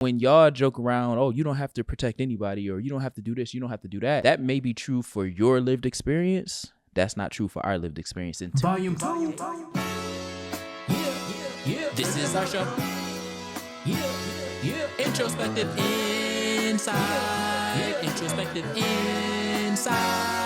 When y'all joke around, oh, you don't have to protect anybody, or you don't have to do this, you don't have to do that. That may be true for your lived experience. That's not true for our lived experience. And Volume 2. Yeah. This is our show. Yeah. Introspective insight. Introspective insight.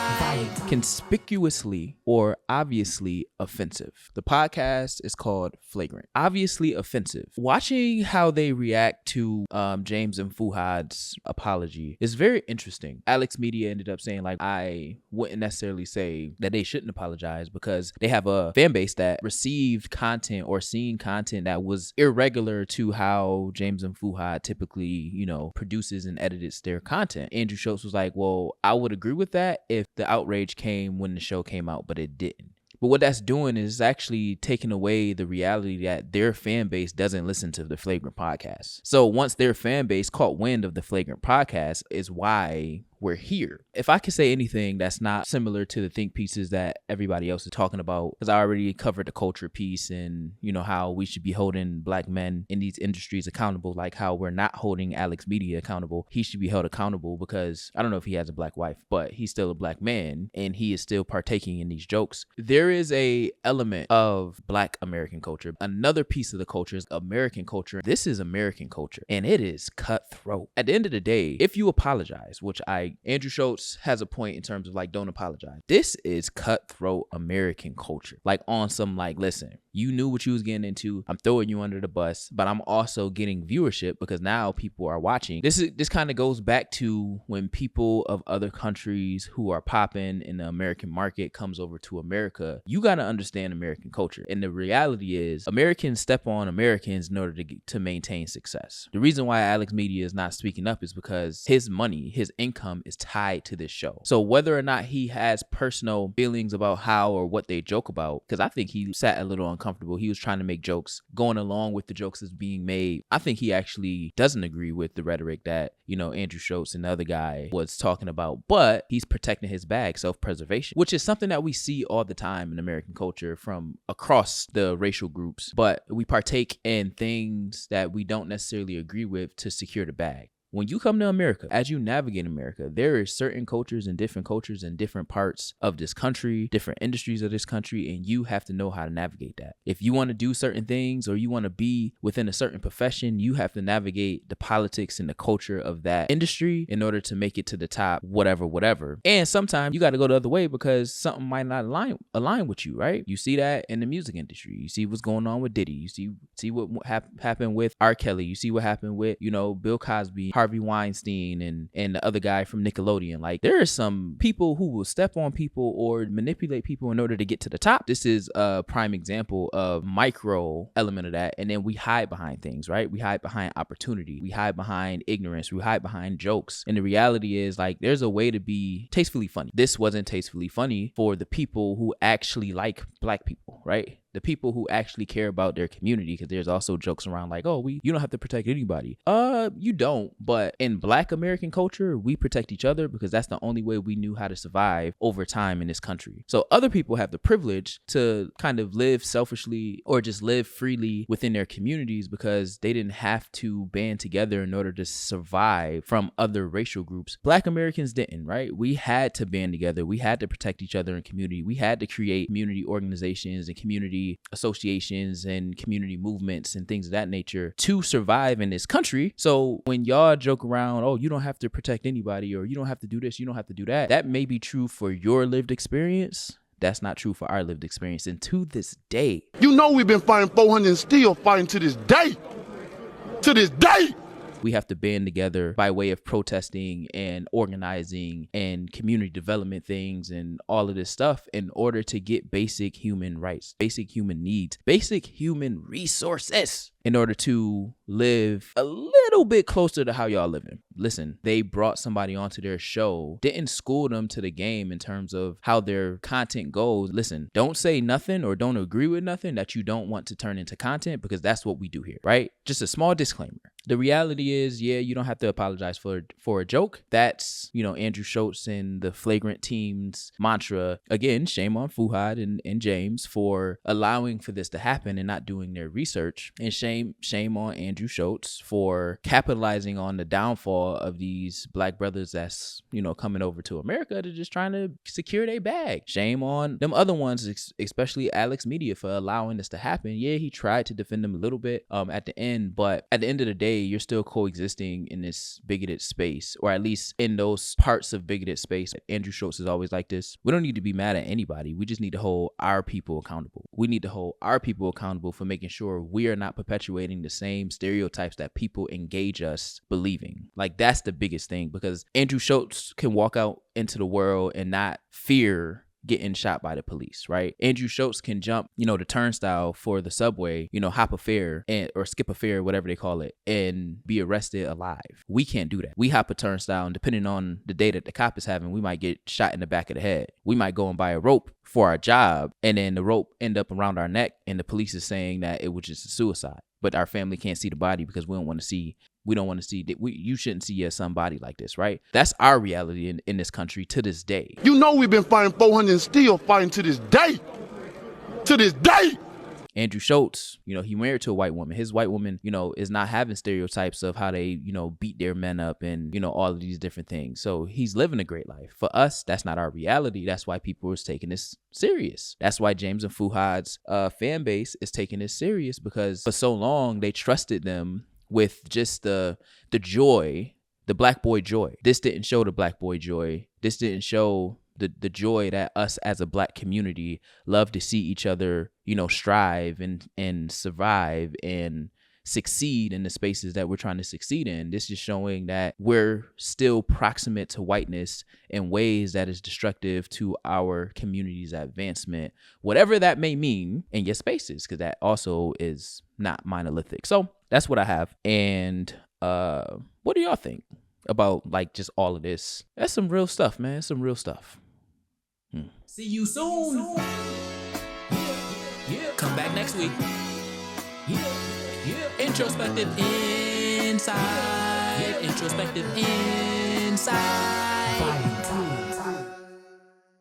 Conspicuously or obviously offensive. The podcast is called Flagrant. Obviously offensive. Watching how they react to James and Fuhad's apology is very interesting. AlexxMedia ended up saying, like, I wouldn't necessarily say that they shouldn't apologize because they have a fan base that received content or seen content that was irregular to how James and Fuhad typically, produces and edits their content. Andrew Schultz was like, well, I would agree with that if the outrage came when the show came out, but it didn't. But what that's doing is actually taking away the reality that their fan base doesn't listen to the Flagrant podcast. So once their fan base caught wind of the Flagrant podcast is why we're here. If I could say anything that's not similar to the think pieces that everybody else is talking about, because I already covered the culture piece and, how we should be holding black men in these industries accountable, like how we're not holding AlexxMedia accountable. He should be held accountable because I don't know if he has a black wife, but he's still a black man and he is still partaking in these jokes. There is a element of black American culture. Another piece of the culture is American culture. This is American culture and it is cutthroat. At the end of the day, if you apologize, which Andrew Schultz has a point in terms of like, don't apologize. This is cutthroat American culture. Like on some like, listen, you knew what you was getting into. I'm throwing you under the bus, but I'm also getting viewership because now people are watching. This kind of goes back to when people of other countries who are popping in the American market comes over to America. You got to understand American culture. And the reality is Americans step on Americans in order to maintain success. The reason why AlexxMedia is not speaking up is because his money, his income is tied to this show. So whether or not he has personal feelings about how or what they joke about, because I think he sat a little uncomfortable. He was trying to make jokes, going along with the jokes that's being made. I think he actually doesn't agree with the rhetoric that, Andrew Schultz and the other guy was talking about, but he's protecting his bag, self-preservation, which is something that we see all the time in American culture from across the racial groups. But we partake in things that we don't necessarily agree with to secure the bag. When you come to America, as you navigate America, there are certain cultures in different parts of this country, different industries of this country, and you have to know how to navigate that. If you want to do certain things or you want to be within a certain profession, you have to navigate the politics and the culture of that industry in order to make it to the top, whatever. And sometimes you got to go the other way because something might not align with you, right? You see that in the music industry. You see what's going on with Diddy. You see what happened with R. Kelly. You see what happened with, Bill Cosby, Harvey Weinstein and the other guy from Nickelodeon. Like, there are some people who will step on people or manipulate people in order to get to the top. This is a prime example of micro element of that. And then we hide behind things, right? We hide behind opportunity. We hide behind ignorance. We hide behind jokes. And the reality is, like, there's a way to be tastefully funny. This wasn't tastefully funny for the people who actually like black people, right? The people who actually care about their community, because there's also jokes around like, oh, you don't have to protect anybody. You don't. But in black American culture, we protect each other because that's the only way we knew how to survive over time in this country. So other people have the privilege to kind of live selfishly or just live freely within their communities because they didn't have to band together in order to survive from other racial groups. Black Americans didn't, right? We had to band together. We had to protect each other in community. We had to create community organizations and community associations and community movements and things of that nature to survive in this country. So when y'all joke around, oh, you don't have to protect anybody or you don't have to do this, you don't have to do that, that may be true for your lived experience. That's not true for our lived experience. And to this day, we've been fighting 400 and still fighting to this day. We have to band together by way of protesting and organizing and community development things and all of this stuff in order to get basic human rights, basic human needs, basic human resources in order to live a little bit closer to how y'all living. Listen, they brought somebody onto their show, didn't school them to the game in terms of how their content goes. Listen, don't say nothing or don't agree with nothing that you don't want to turn into content because that's what we do here, right? Just a small disclaimer. The reality is, yeah, you don't have to apologize for a joke. That's, Andrew Schultz and the Flagrant team's mantra. Again, shame on Fuhad and James for allowing for this to happen and not doing their research. And shame on Andrew Schultz for capitalizing on the downfall of these black brothers that's, coming over to America to just trying to secure their bag. Shame on them other ones, especially AlexxMedia, for allowing this to happen. Yeah, he tried to defend them a little bit at the end, but at the end of the day, you're still coexisting in this bigoted space, or at least in those parts of bigoted space. Andrew Schultz is always like this. We don't need to be mad at anybody. We just need to hold our people accountable. We need to hold our people accountable for making sure we are not perpetuating the same stereotypes that people engage us believing. Like, that's the biggest thing, because Andrew Schultz can walk out into the world and not fear getting shot by the police, right? Andrew Schultz can jump, the turnstile for the subway, hop a fare or skip a fare, whatever they call it, and be arrested alive. We can't do that. We hop a turnstile, and depending on the day that the cop is having, we might get shot in the back of the head. We might go and buy a rope for our job, and then the rope end up around our neck, and the police is saying that it was just a suicide. But our family can't see the body because we don't want to see that. You shouldn't see some body like this, right? That's our reality in this country to this day. You know we've been fighting 400 and still fighting to this day. To this day. Andrew Schultz, he married to a white woman. His white woman, is not having stereotypes of how they, beat their men up and, all of these different things. So he's living a great life. For us, that's not our reality. That's why people are taking this serious. That's why James and Fuhad's fan base is taking this serious, because for so long they trusted them with just the joy, the black boy joy. This didn't show the black boy joy. This didn't show the joy that us as a black community love to see each other, strive and survive and succeed in the spaces that we're trying to succeed in. This is showing that we're still proximate to whiteness in ways that is destructive to our community's advancement, whatever that may mean in your spaces, because that also is not monolithic. So that's what I have. And what do y'all think about just all of this? That's some real stuff, man. Some real stuff. See you soon. Come back next week. Introspective inside. Introspective inside.